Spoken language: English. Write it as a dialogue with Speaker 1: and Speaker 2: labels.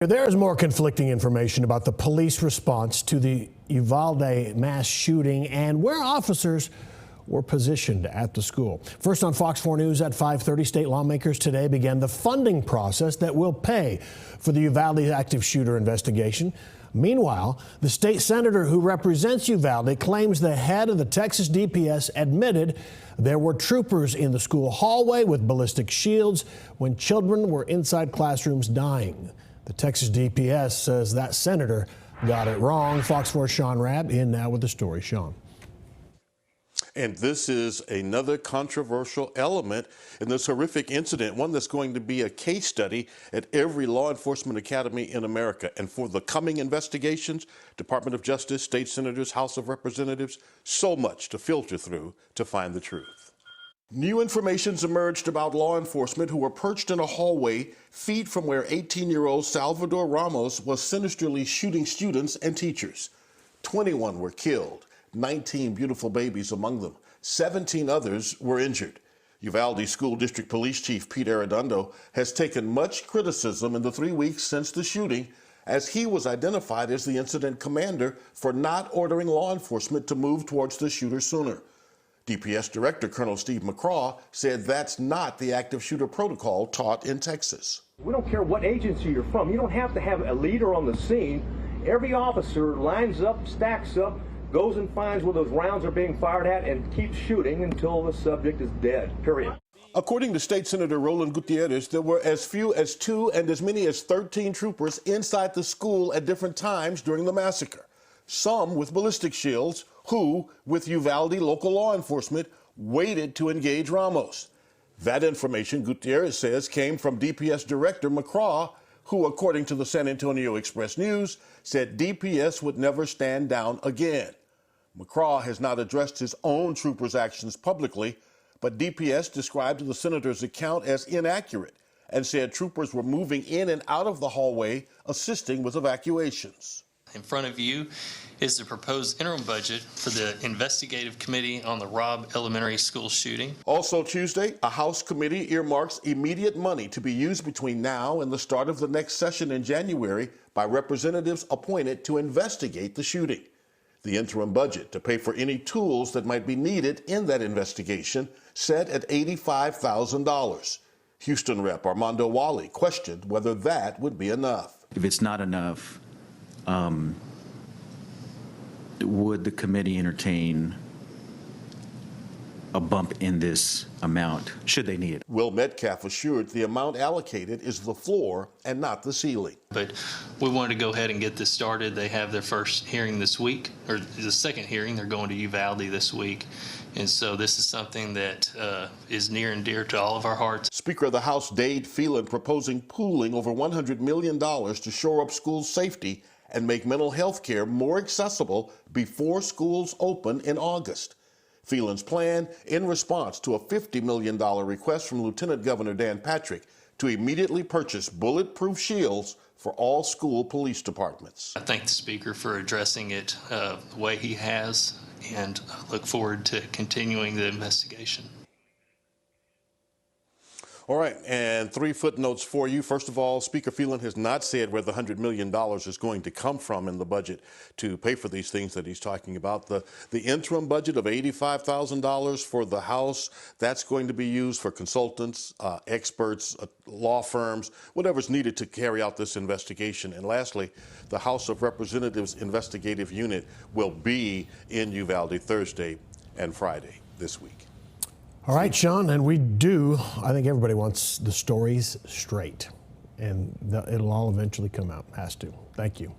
Speaker 1: There is more conflicting information about the police response to the Uvalde mass shooting and where officers were positioned at the school. First on Fox 4 News at 5:30, state lawmakers today began the funding process that will pay for the Uvalde active shooter investigation. Meanwhile, the state senator who represents Uvalde claims the head of the Texas DPS admitted there were troopers in the school hallway with ballistic shields when children were inside classrooms dying. The Texas DPS says that senator got it wrong. Fox 4's Sean Rabb in now with the story. Sean.
Speaker 2: And this is another controversial element in this horrific incident, one that's going to be a case study at every law enforcement academy in America. And for the coming investigations, Department of Justice, state senators, House of Representatives, so much to filter through to find the truth. New information's emerged about law enforcement who were perched in a hallway feet from where 18-year-old Salvador Ramos was sinisterly shooting students and teachers. 21 were killed, 19 beautiful babies among them. 17 others were injured. Uvalde School District Police Chief Pete Arredondo has taken much criticism in the 3 weeks since the shooting, as he was identified as the incident commander for not ordering law enforcement to move towards the shooter sooner. DPS Director Colonel Steve McCraw said that's not the active shooter protocol taught in Texas.
Speaker 3: We don't care what agency you're from. You don't have to have a leader on the scene. Every officer lines up, stacks up, goes and finds where those rounds are being fired at and keeps shooting until the subject is dead, period.
Speaker 2: According to State Senator Roland Gutierrez, there were as few as 2 and as many as 13 troopers inside the school at different times during the massacre. Some with ballistic shields who, with Uvalde local law enforcement, waited to engage Ramos. That information, Gutierrez says, came from DPS Director McCraw, who, according to the San Antonio Express News, said DPS would never stand down again. McCraw has not addressed his own troopers' actions publicly, but DPS described the senator's account as inaccurate and said troopers were moving in and out of the hallway, assisting with evacuations.
Speaker 4: In front of you is the proposed interim budget for the investigative committee on the Robb Elementary School shooting.
Speaker 2: Also Tuesday, a House committee earmarks immediate money to be used between now and the start of the next session in January by representatives appointed to investigate the shooting. The interim budget to pay for any tools that might be needed in that investigation set at $85,000. Houston Rep. Armando Wally questioned whether that would be enough.
Speaker 5: If it's not enough, would the committee entertain a bump in this amount, should they need it?
Speaker 2: Will Metcalf assured the amount allocated is the floor and not the ceiling.
Speaker 4: But we wanted to go ahead and get this started. They have their first hearing this week, or the second hearing. They're going to Uvalde this week. And so this is something that is near and dear to all of our hearts.
Speaker 2: Speaker of the House Dade Phelan proposing pooling over $100 million to shore up school safety and make mental health care more accessible before schools open in August. Phelan's plan in response to a $50 million request from Lieutenant Governor Dan Patrick to immediately purchase bulletproof shields for all school police departments.
Speaker 4: I thank the Speaker for addressing it the way he has, and look forward to continuing the investigation.
Speaker 2: All right, and 3 footnotes for you. First of all, Speaker Phelan has not said where the $100 million is going to come from in the budget to pay for these things that he's talking about. The interim budget of $85,000 for the House, that's going to be used for consultants, experts, law firms, whatever's needed to carry out this investigation. And lastly, the House of Representatives investigative unit will be in Uvalde Thursday and Friday this week.
Speaker 1: All right, Sean, and I think everybody wants the stories straight, and it'll all eventually come out, has to. Thank you.